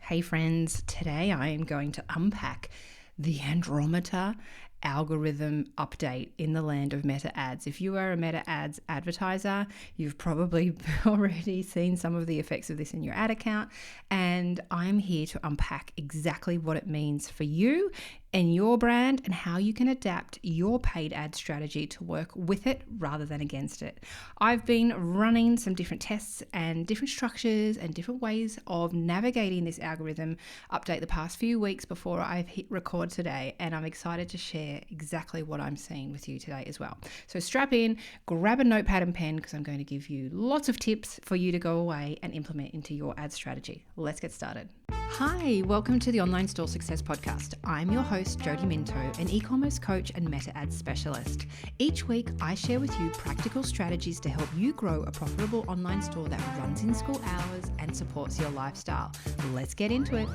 Hey friends, today I am going to unpack the Andromeda algorithm update in the land of meta ads. If you are a meta ads advertiser, you've probably already seen some of the effects of this in your ad account, and I'm here to unpack exactly what it means for you and your brand and how you can adapt your paid ad strategy to work with it rather than against it. I've been running some different tests and different structures and different ways of navigating this algorithm update the past few weeks before I've hit record today, and I'm excited to share exactly what I'm seeing with you today as well. So strap in, grab a notepad and pen because I'm going to give you lots of tips for you to go away and implement into your ad strategy. Let's get started. Hi, welcome to the Online Store Success Podcast. I'm your host, Jody Minto, an e-commerce coach and meta ads specialist. Each week, I share with you practical strategies to help you grow a profitable online store that runs in school hours and supports your lifestyle. Let's get into it.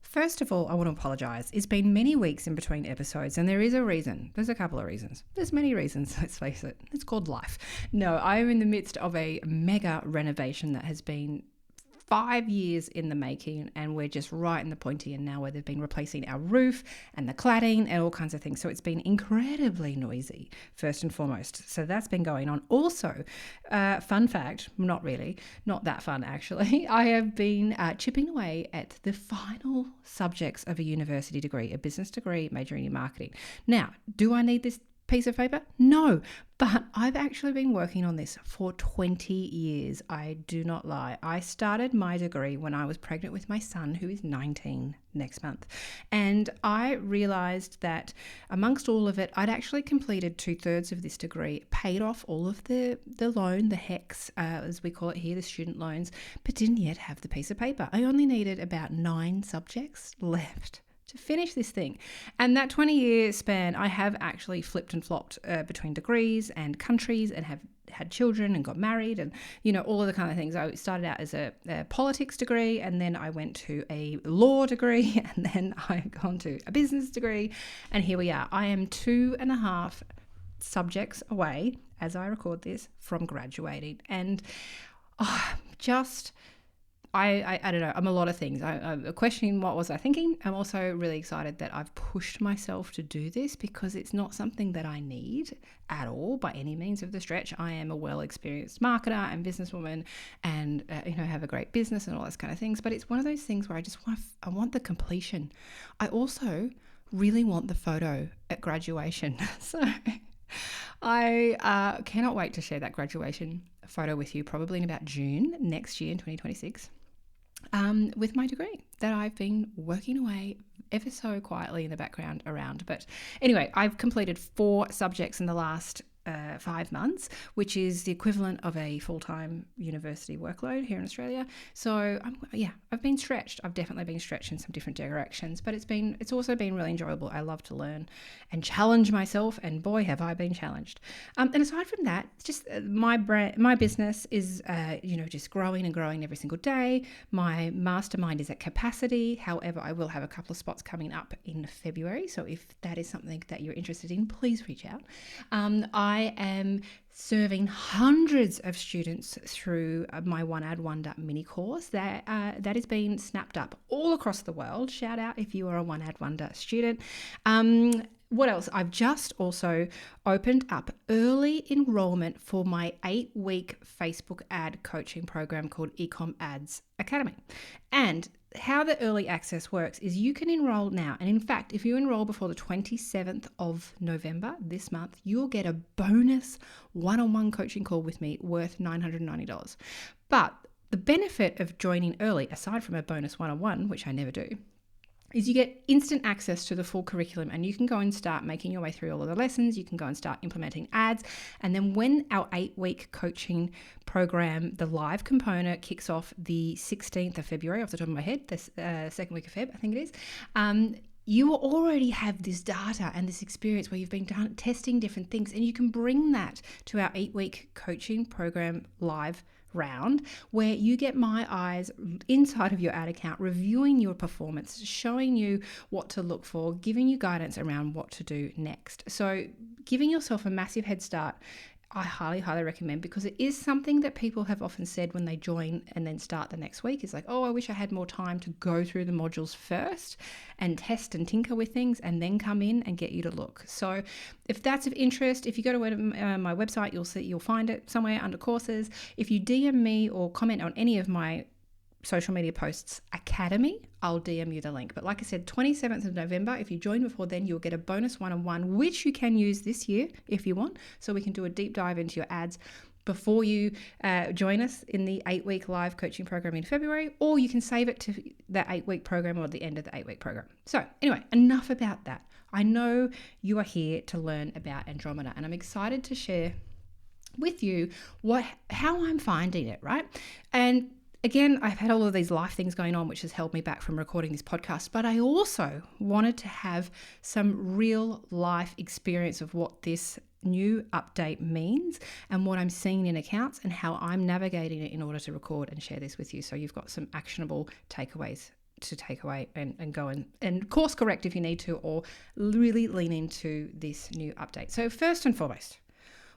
First of all, I want to apologise. It's been many weeks in between episodes, and there is a reason. There's a couple of reasons. There's many reasons, let's face it. It's called life. No, I'm in the midst of a mega renovation that has been 5 years in the making, and we're just right in the pointy end now where they've been replacing our roof and the cladding and all kinds of things. So it's been incredibly noisy, first and foremost. So that's been going on. Also, fun fact, not really, not that fun actually, I have been chipping away at the final subjects of a university degree, a business degree majoring in marketing. Now, do I need this piece of paper? No, but I've actually been working on this for 20 years. I do not lie. I started my degree when I was pregnant with my son, who is 19 next month. And I realized that amongst all of it, I'd actually completed 2/3 of this degree, paid off all of the loan, the HECS, as we call it here, the student loans, but didn't yet have the piece of paper. I only needed about 9 subjects left to finish this thing. And that 20-year span, I have actually flipped and flopped between degrees and countries, and have had children and got married, and all of the kind of things. I started out as a politics degree, and then I went to a law degree, and then I've gone to a business degree, and here we are. I am 2.5 subjects away as I record this from graduating, and I don't know. I'm a lot of things. I'm questioning what was I thinking. I'm also really excited that I've pushed myself to do this, because it's not something that I need at all by any means of the stretch. I am a well-experienced marketer and businesswoman, and have a great business and all those kind of things. But it's one of those things where I want the completion. I also really want the photo at graduation. So I cannot wait to share that graduation photo with you, probably in about June next year in 2026. With my degree that I've been working away ever so quietly in the background around. But anyway, I've completed 4 subjects in the last 5 months, which is the equivalent of a full-time university workload here in Australia. So I've been stretched. I've definitely been stretched in some different directions, but it's also been really enjoyable. I love to learn and challenge myself, and boy, have I been challenged. And aside from that, just my business is just growing and growing every single day. My mastermind is at capacity. However, I will have a couple of spots coming up in February. So if that is something that you're interested in, please reach out. I am serving hundreds of students through my One Ad Wonder mini course that is being snapped up all across the world. Shout out if you are a One Ad Wonder student. What else? I've just also opened up early enrollment for my 8-week Facebook ad coaching program called Ecom Ads Academy. And how the early access works is you can enroll now. And in fact, if you enroll before the 27th of November this month, you'll get a bonus one-on-one coaching call with me worth $990. But the benefit of joining early, aside from a bonus one-on-one, which I never do, is you get instant access to the full curriculum, and you can go and start making your way through all of the lessons. You can go and start implementing ads. And then when our 8-week coaching program, the live component, kicks off the 16th of February, off the top of my head, the second week of Feb, I think it is, you already have this data and this experience where you've been testing different things, and you can bring that to our 8-week coaching program live round, where you get my eyes inside of your ad account, reviewing your performance, showing you what to look for, giving you guidance around what to do next. So giving yourself a massive head start I highly, highly recommend, because it is something that people have often said when they join and then start the next week is like, oh, I wish I had more time to go through the modules first and test and tinker with things and then come in and get you to look. So if that's of interest, if you go to my website, you'll find it somewhere under courses. If you DM me or comment on any of my social media posts academy, I'll DM you the link. But like I said, 27th of November, if you join before then, you'll get a bonus one-on-one, which you can use this year if you want. So we can do a deep dive into your ads before you join us in the 8-week live coaching program in February, or you can save it to that 8-week program or the end of the 8-week program. So anyway, enough about that. I know you are here to learn about Andromeda, and I'm excited to share with you how I'm finding it, right? And again, I've had all of these life things going on, which has held me back from recording this podcast, but I also wanted to have some real life experience of what this new update means and what I'm seeing in accounts and how I'm navigating it in order to record and share this with you. So you've got some actionable takeaways to take away and go and course correct if you need to, or really lean into this new update. So first and foremost,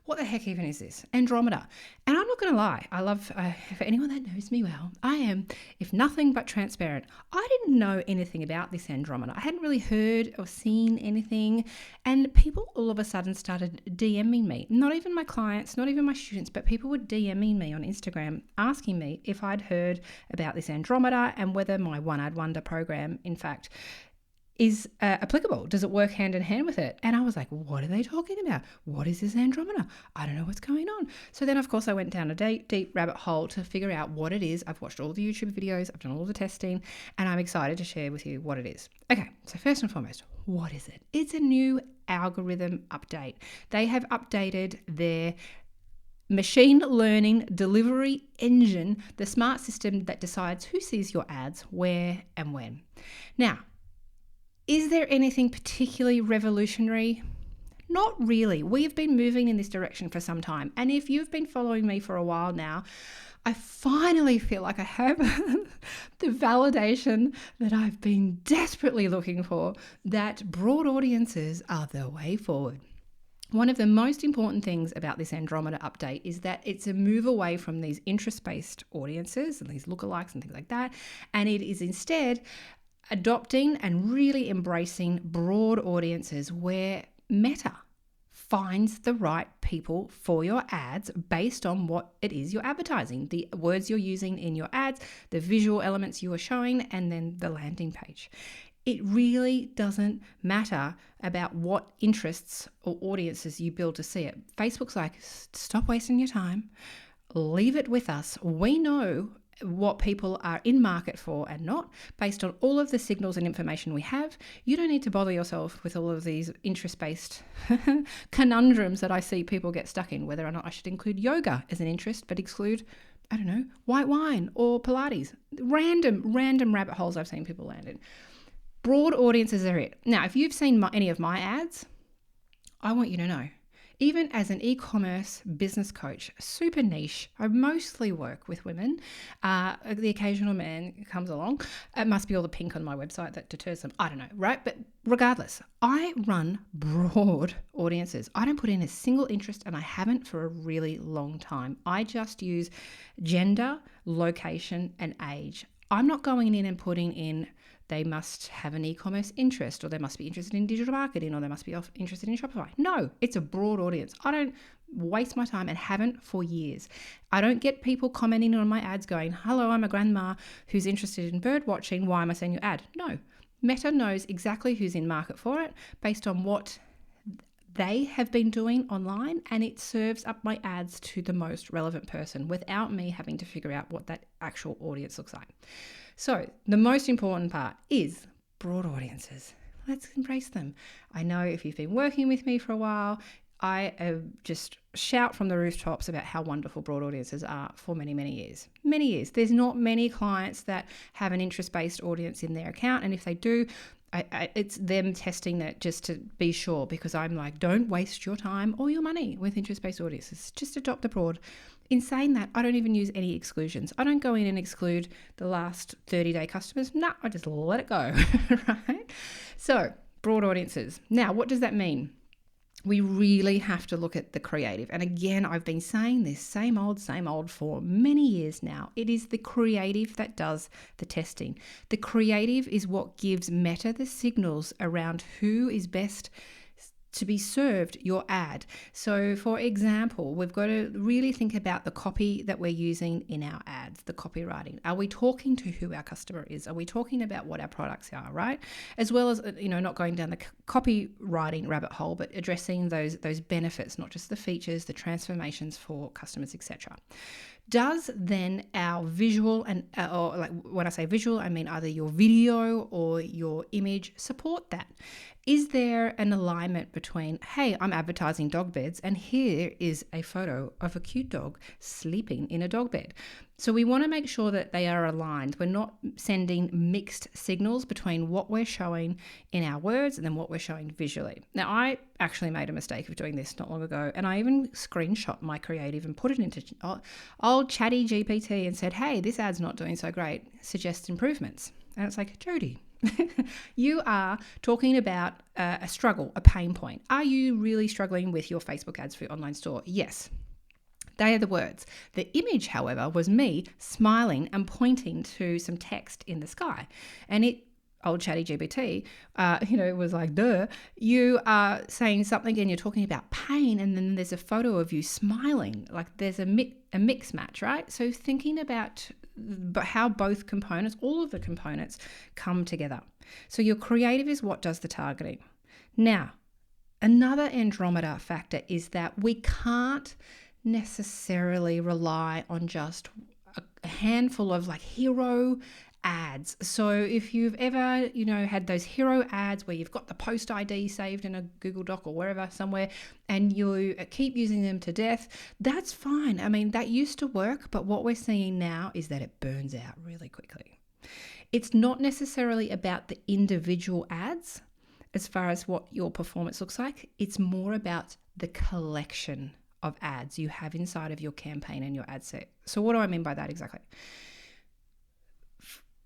what the heck even is this? Andromeda. And I'm not going to lie, I love, for anyone that knows me well, I am, if nothing but transparent. I didn't know anything about this Andromeda. I hadn't really heard or seen anything. And people all of a sudden started DMing me. Not even my clients, not even my students, but people were DMing me on Instagram asking me if I'd heard about this Andromeda and whether my One Ad Wonder program, in fact, is applicable. Does it work hand in hand with it? And I was like, what are they talking about? What is this Andromeda? I don't know what's going on. So then, of course, I went down a deep rabbit hole to figure out what it is. I've watched all the YouTube videos. I've done all the testing, and I'm excited to share with you what it is. Okay, so first and foremost, what is it? It's a new algorithm update. They have updated their machine learning delivery engine, the smart system that decides who sees your ads, where, and when. Now, is there anything particularly revolutionary? Not really. We have been moving in this direction for some time. And if you've been following me for a while now, I finally feel like I have the validation that I've been desperately looking for, that broad audiences are the way forward. One of the most important things about this Andromeda update is that it's a move away from these interest-based audiences and these lookalikes and things like that. And it is instead adopting and really embracing broad audiences where Meta finds the right people for your ads based on what it is you're advertising, the words you're using in your ads, the visual elements you are showing, and then the landing page. It really doesn't matter about what interests or audiences you build to see it. Facebook's like, stop wasting your time, leave it with us. We know what people are in market for and not, based on all of the signals and information we have. You don't need to bother yourself with all of these interest-based conundrums that I see people get stuck in, whether or not I should include yoga as an interest, but exclude, I don't know, white wine or Pilates. Random rabbit holes I've seen people land in. Broad audiences are it. Now, if you've seen any of my ads, I want you to know, even as an e-commerce business coach, super niche, I mostly work with women. The occasional man comes along. It must be all the pink on my website that deters them. I don't know, right? But regardless, I run broad audiences. I don't put in a single interest, and I haven't for a really long time. I just use gender, location, and age. I'm not going in and putting in they must have an e-commerce interest, or they must be interested in digital marketing, or they must be interested in Shopify. No, it's a broad audience. I don't waste my time and haven't for years. I don't get people commenting on my ads going, hello, I'm a grandma who's interested in bird watching. Why am I seeing your ad? No. Meta knows exactly who's in market for it based on what they have been doing online, and it serves up my ads to the most relevant person without me having to figure out what that actual audience looks like. So the most important part is broad audiences. Let's embrace them. I know if you've been working with me for a while, I just shout from the rooftops about how wonderful broad audiences are for many, many years. Many years. There's not many clients that have an interest-based audience in their account, and if they do, it's them testing that just to be sure, because I'm like, don't waste your time or your money with interest-based audiences. Just adopt the broad. In saying that, I don't even use any exclusions. I don't go in and exclude the last 30-day customers. No, I just let it go, right? So, broad audiences. Now, what does that mean? we really have to look at the creative. And again, I've been saying this same old for many years now. It is the creative that does the testing. The creative is what gives Meta the signals around who is best to be served your ad. So for example, we've got to really think about the copy that we're using in our ads, the copywriting. Are we talking to who our customer is? Are we talking about what our products are, right? As well as, not going down the copywriting rabbit hole, but addressing those benefits, not just the features, the transformations for customers, etc. Does then our visual or like when I say visual, I mean either your video or your image support that? Is there an alignment between, hey, I'm advertising dog beds and here is a photo of a cute dog sleeping in a dog bed? So we want to make sure that they are aligned. We're not sending mixed signals between what we're showing in our words and then what we're showing visually. Now, I actually made a mistake of doing this not long ago, and I even screenshot my creative and put it into old chatty GPT and said, hey, this ad's not doing so great. Suggest improvements. And it's like, Jody, you are talking about a struggle, a pain point. Are you really struggling with your Facebook ads for your online store? Yes. They are the words. The image, however, was me smiling and pointing to some text in the sky. And old chatty GPT, was like, duh, you are saying something and you're talking about pain, and then there's a photo of you smiling. Like there's a mix match, right? So thinking about how both components, all of the components, come together. So your creative is what does the targeting. Now, another Andromeda factor is that we can't necessarily rely on just a handful of like hero ads. So if you've ever, had those hero ads where you've got the post ID saved in a Google Doc or wherever somewhere, and you keep using them to death, that's fine. I mean, that used to work, but what we're seeing now is that it burns out really quickly. It's not necessarily about the individual ads as far as what your performance looks like. It's more about the collection of ads you have inside of your campaign and your ad set. So what do I mean by that exactly?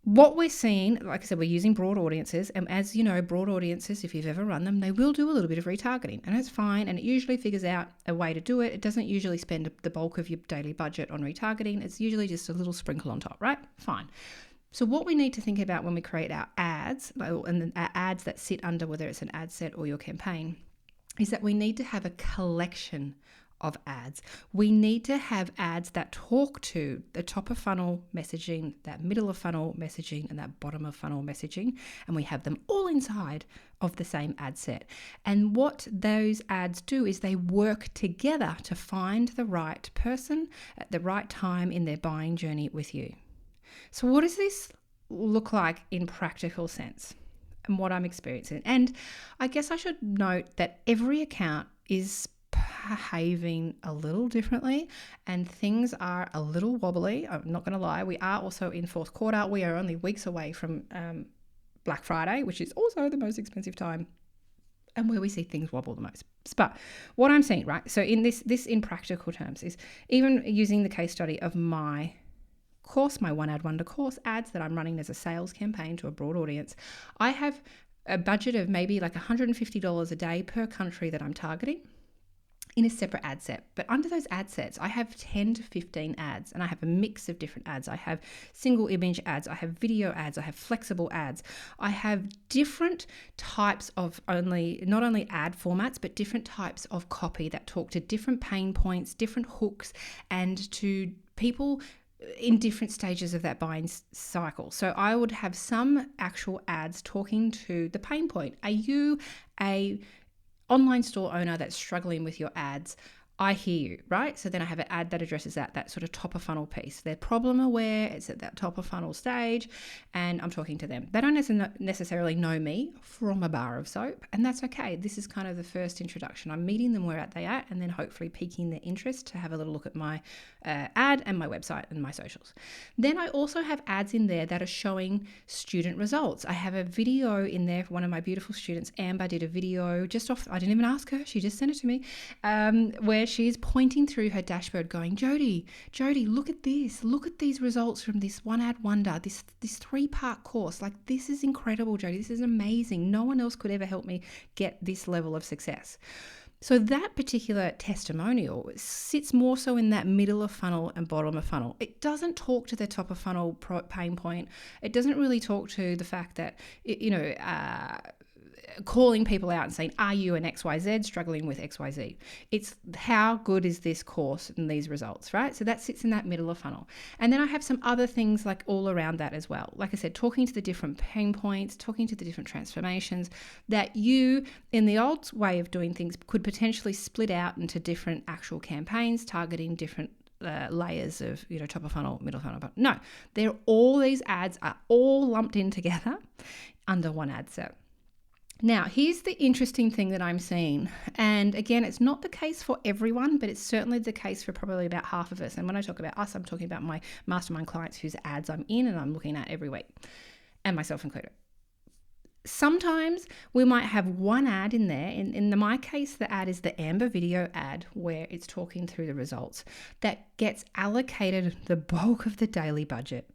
What we're seeing, like I said, we're using broad audiences. And as you know, broad audiences, if you've ever run them, they will do a little bit of retargeting. And it's fine. And it usually figures out a way to do it. It doesn't usually spend the bulk of your daily budget on retargeting. It's usually just a little sprinkle on top, right? Fine. So what we need to think about when we create our ads, and our ads that sit under whether it's an ad set or your campaign, is that we need to have a collection of ads. We need to have ads that talk to the top of funnel messaging, that middle of funnel messaging, and that bottom of funnel messaging, and we have them all inside of the same ad set. And what those ads do is they work together to find the right person at the right time in their buying journey with you. So what does this look like in practical sense and what I'm experiencing? And I guess I should note that every account is behaving a little differently and things are a little wobbly. I'm not going to lie. We are also in fourth quarter. We are only weeks away from Black Friday, which is also the most expensive time and where we see things wobble the most. But what I'm seeing, right? So in this in practical terms is even using the case study of my course, my One Ad Wonder course ads that I'm running as a sales campaign to a broad audience. I have a budget of maybe like $150 a day per country that I'm targeting in a separate ad set. But under those ad sets, I have 10 to 15 ads, and I have a mix of different ads. I have single image ads, I have video ads, I have flexible ads. I have different types of not only ad formats, but different types of copy that talk to different pain points, different hooks, and to people in different stages of that buying cycle. So I would have some actual ads talking to the pain point. Are you a online store owner that's struggling with your ads? I hear you, right? So then I have an ad that addresses that sort of top of funnel piece. They're problem aware, it's at that top of funnel stage, and I'm talking to them. They don't necessarily know me from a bar of soap, and that's okay. This is kind of the first introduction. I'm meeting them where they are, and then hopefully piquing their interest to have a little look at my ad and my website and my socials. Then I also have ads in there that are showing student results. I have a video in there for one of my beautiful students. Amber did a video just off, I didn't even ask her, she just sent it to me, where she's pointing through her dashboard going, Jody, look at this. Look at these results from this One Ad Wonder, this 3-part course. Like, this is incredible, Jody. This is amazing. No one else could ever help me get this level of success. So that particular testimonial sits more so in that middle of funnel and bottom of funnel. It doesn't talk to the top of funnel pain point. It doesn't really talk to the fact that, calling people out and saying, are you an XYZ struggling with XYZ? It's how good is this course and these results, right? So that sits in that middle of funnel. And then I have some other things like all around that as well. Like I said, talking to the different pain points, talking to the different transformations that you, in the old way of doing things, could potentially split out into different actual campaigns targeting different layers of, top of funnel, middle funnel. But no, these ads are all lumped in together under one ad set. Now, here's the interesting thing that I'm seeing. And again, it's not the case for everyone, but it's certainly the case for probably about half of us. And when I talk about us, I'm talking about my mastermind clients whose ads I'm in and I'm looking at every week, and myself included. Sometimes we might have one ad in there. In my case, the ad is the Amber video ad where it's talking through the results that gets allocated the bulk of the daily budget.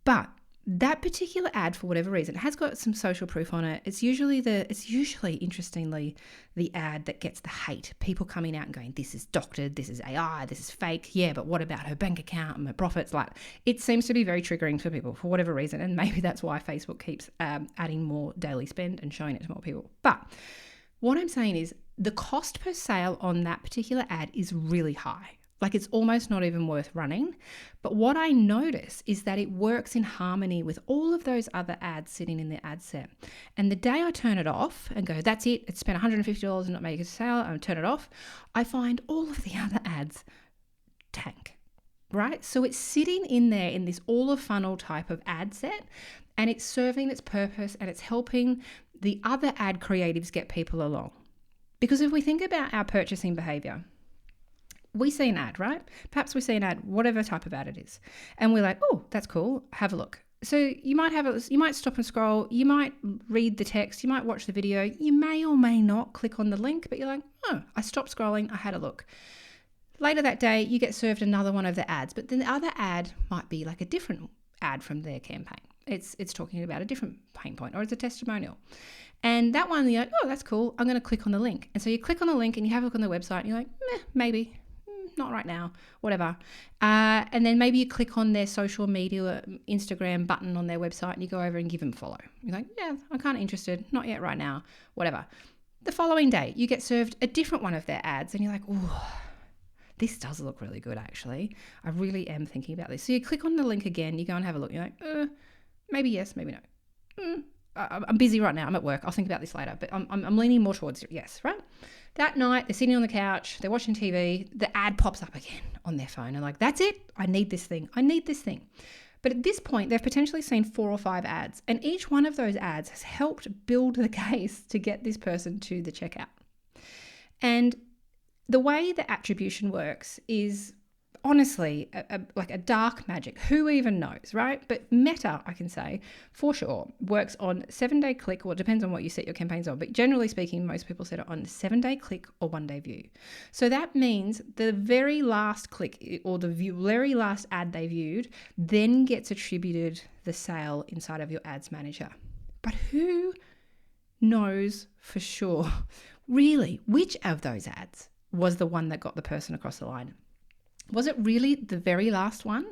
But that particular ad, for whatever reason, has got some social proof on it. It's usually interestingly the ad that gets the hate. People coming out and going, this is doctored, this is AI, this is fake. Yeah, but what about her bank account and her profits? Like, it seems to be very triggering for people for whatever reason. And maybe that's why Facebook keeps adding more daily spend and showing it to more people. But what I'm saying is the cost per sale on that particular ad is really high. Like, it's almost not even worth running. But what I notice is that it works in harmony with all of those other ads sitting in the ad set. And the day I turn it off and go, that's it, it's spent $150 and not make a sale, and turn it off, I find all of the other ads tank, right? So it's sitting in there in this all of funnel type of ad set, and it's serving its purpose and it's helping the other ad creatives get people along. Because if we think about our purchasing behavior, we see an ad, right? Perhaps we see an ad, whatever type of ad it is. And we're like, oh, that's cool. Have a look. So you might stop and scroll. You might read the text. You might watch the video. You may or may not click on the link, but you're like, oh, I stopped scrolling. I had a look. Later that day, you get served another one of the ads, but then the other ad might be like a different ad from their campaign. It's talking about a different pain point, or it's a testimonial. And that one, you're like, oh, that's cool. I'm going to click on the link. And so you click on the link and you have a look on the website and you're like, maybe. Not right now, whatever. And then maybe you click on their social media, Instagram button on their website and you go over and give them follow. You're like, yeah, I'm kind of interested. Not yet right now, whatever. The following day, you get served a different one of their ads and you're like, oh, this does look really good actually. I really am thinking about this. So you click on the link again, you go and have a look. You're like, maybe yes, maybe no. I'm busy right now. I'm at work. I'll think about this later. But I'm leaning more towards yes, right? That night, they're sitting on the couch, they're watching TV, the ad pops up again on their phone. And like, that's it. I need this thing. But at this point, they've potentially seen 4 or 5 ads. And each one of those ads has helped build the case to get this person to the checkout. And the way that attribution works is honestly like a dark magic. Who even knows, right? But Meta, I can say for sure, works on 7-day click, or it depends on what you set your campaigns on. But generally speaking, most people set it on 7-day click or 1-day view. So that means the very last click or the very last ad they viewed then gets attributed the sale inside of your ads manager. But who knows for sure, really, which of those ads was the one that got the person across the line? Was it really the very last one,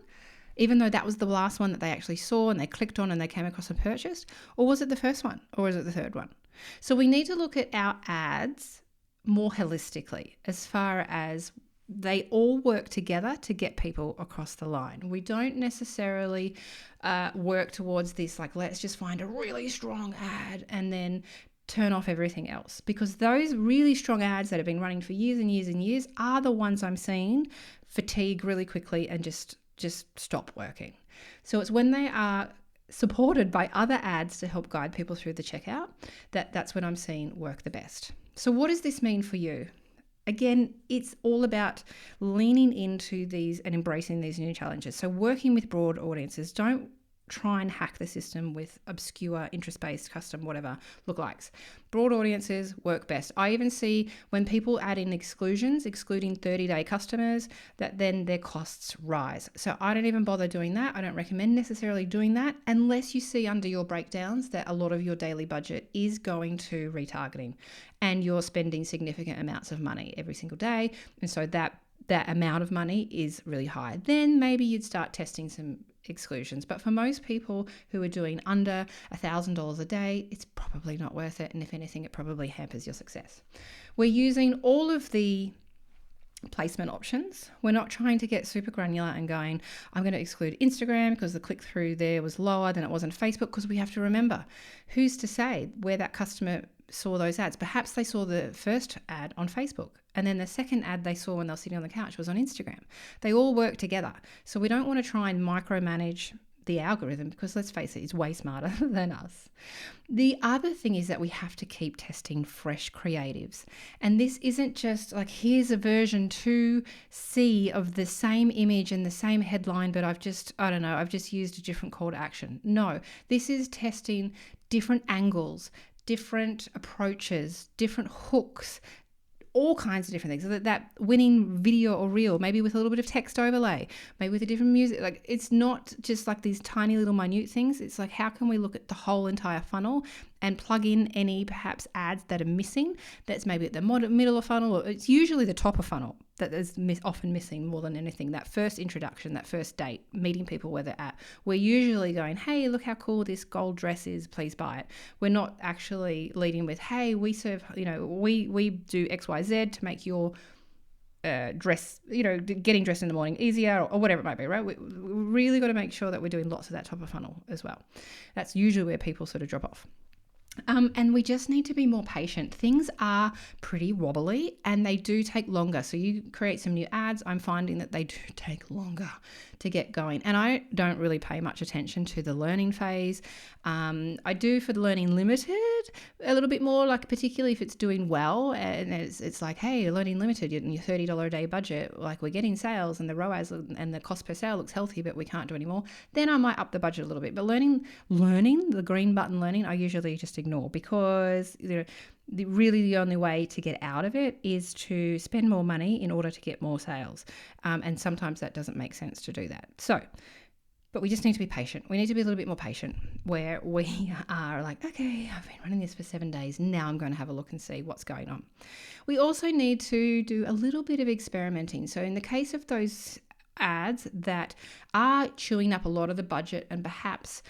even though that was the last one that they actually saw and they clicked on and they came across and purchased? Or was it the first one? Or was it the third one? So we need to look at our ads more holistically as far as they all work together to get people across the line. We don't necessarily work towards this, like, let's just find a really strong ad and then turn off everything else, because those really strong ads that have been running for years and years and years are the ones I'm seeing fatigue really quickly and just stop working. So it's when they are supported by other ads to help guide people through the checkout that's when I'm seeing work the best. So what does this mean for you? Again, it's all about leaning into these and embracing these new challenges. So working with broad audiences, don't try and hack the system with obscure interest-based custom whatever lookalikes. Broad audiences work best. I even see when people add in exclusions, excluding 30-day customers, that then their costs rise. So I don't even bother doing that. I don't recommend necessarily doing that unless you see under your breakdowns that a lot of your daily budget is going to retargeting and you're spending significant amounts of money every single day. And so that amount of money is really high. Then maybe you'd start testing some exclusions. But for most people who are doing under $1,000 a day, it's probably not worth it. And if anything, it probably hampers your success. We're using all of the placement options. We're not trying to get super granular and going, I'm going to exclude Instagram because the click-through there was lower than it was on Facebook, because we have to remember, who's to say where that customer saw those ads? Perhaps they saw the first ad on Facebook and then the second ad they saw when they were sitting on the couch was on Instagram. They all work together. So we don't want to try and micromanage the algorithm, because let's face it, it's way smarter than us. The other thing is that we have to keep testing fresh creatives. And this isn't just like, here's a version 2C of the same image and the same headline, but I've just used a different call to action. No, this is testing different angles, different approaches, different hooks, all kinds of different things. So that winning video or reel, maybe with a little bit of text overlay, maybe with a different music. Like, it's not just like these tiny little minute things. It's like, how can we look at the whole entire funnel and plug in any perhaps ads that are missing? That's maybe at the middle of funnel, or it's usually the top of funnel that is often missing more than anything. That first introduction, that first date, meeting people where they're at. We're usually going, hey, look how cool this gold dress is, please buy it. We're not actually leading with, hey, we serve, we do XYZ to make your dress, getting dressed in the morning easier, or whatever it might be, right? We really got to make sure that we're doing lots of that top of funnel as well. That's usually where people sort of drop off. And we just need to be more patient. Things are pretty wobbly and they do take longer. So you create some new ads, I'm finding that they do take longer to get going. And I don't really pay much attention to the learning phase. I do for the learning limited a little bit more, like particularly if it's doing well and it's like, hey, learning limited, your $30 a day budget, like we're getting sales and the ROAS and the cost per sale looks healthy, but we can't do any more. Then I might up the budget a little bit. But learning, the green button learning, I usually just ignore, because the only way to get out of it is to spend more money in order to get more sales. And sometimes that doesn't make sense to do that. But we just need to be patient. We need to be a little bit more patient, where we are like, okay, I've been running this for 7 days. Now I'm going to have a look and see what's going on. We also need to do a little bit of experimenting. So in the case of those ads that are chewing up a lot of the budget and perhaps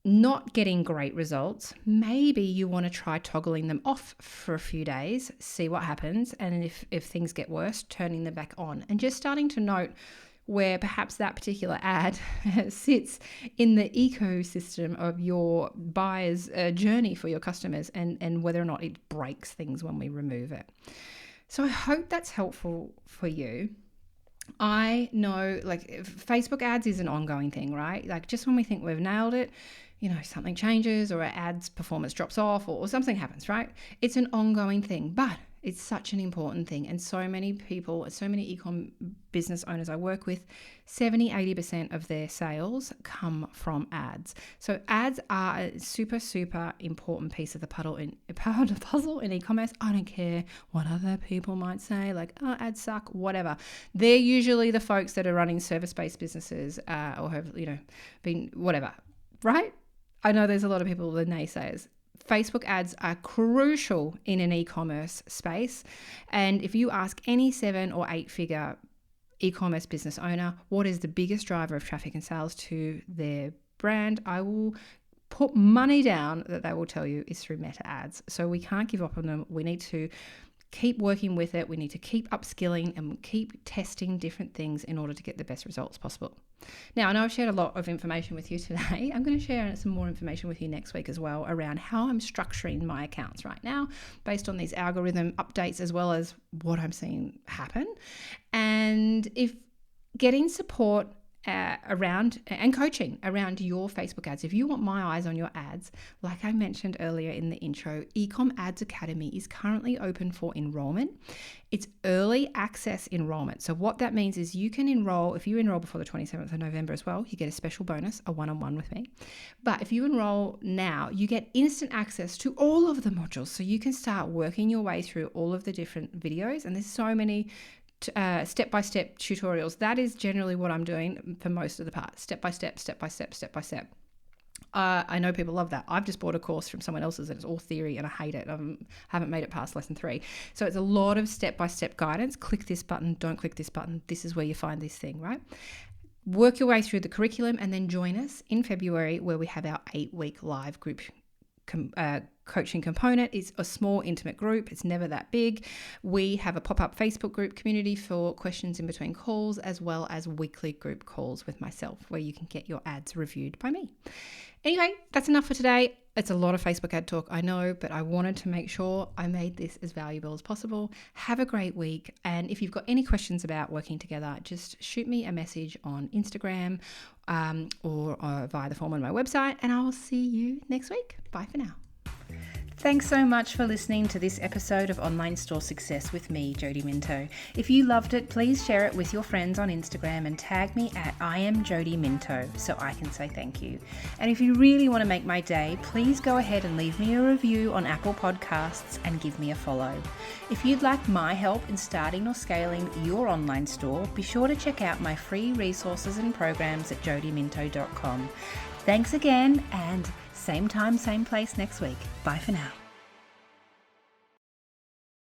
not getting great results, maybe you want to try toggling them off for a few days, see what happens, and if things get worse, turning them back on, and just starting to note where perhaps that particular ad sits in the ecosystem of your buyer's journey for your customers, and whether or not it breaks things when we remove it. So I hope that's helpful for you. I know, like, Facebook ads is an ongoing thing, right? Like, just when we think we've nailed it, something changes or our ads performance drops off or something happens, right? It's an ongoing thing, but it's such an important thing. And so many people, so many e-com business owners I work with, 70-80% of their sales come from ads. So ads are a super, super important piece of the puzzle in e-commerce. I don't care what other people might say, like, oh, ads suck, whatever. They're usually the folks that are running service-based businesses or have, been whatever, right? I know there's a lot of people, the naysayers. Facebook ads are crucial in an e-commerce space. And if you ask any 7 or 8 figure e-commerce business owner, what is the biggest driver of traffic and sales to their brand, I will put money down that they will tell you is through meta ads. So we can't give up on them. We need to keep working with it. We need to keep upskilling and keep testing different things in order to get the best results possible. Now, I know I've shared a lot of information with you today. I'm going to share some more information with you next week as well around how I'm structuring my accounts right now based on these algorithm updates, as well as what I'm seeing happen. And if getting support around and coaching around your Facebook ads. If you want my eyes on your ads, like I mentioned earlier in the intro, Ecom Ads Academy is currently open for enrollment. It's early access enrollment. So what that means is you can enroll, if you enroll before the 27th of November as well, you get a special bonus, a one-on-one with me. But if you enroll now, you get instant access to all of the modules. So you can start working your way through all of the different videos. And there's so many step-by-step tutorials. That is generally what I'm doing for most of the part. Step-by-step, step-by-step, step-by-step. I know people love that. I've just bought a course from someone else's and it's all theory and I hate it. I haven't made it past lesson 3. So it's a lot of step-by-step guidance. Click this button, don't click this button. This is where you find this thing, right? Work your way through the curriculum and then join us in February where we have our 8-week live group coaching component. It's a small, intimate group. It's never that big. We have a pop-up Facebook group community for questions in between calls, as well as weekly group calls with myself where you can get your ads reviewed by me. Anyway, that's enough for today. It's a lot of Facebook ad talk, I know, but I wanted to make sure I made this as valuable as possible. Have a great week. And if you've got any questions about working together, just shoot me a message on Instagram or via the form on my website, and I will see you next week. Bye for now. Thanks so much for listening to this episode of Online Store Success with me, Jody Minto. If you loved it, please share it with your friends on Instagram and tag me at @IamJodyMinto so I can say thank you. And if you really want to make my day, please go ahead and leave me a review on Apple Podcasts and give me a follow. If you'd like my help in starting or scaling your online store, be sure to check out my free resources and programs at jodyminto.com. Thanks again, and same time, same place next week. Bye for now.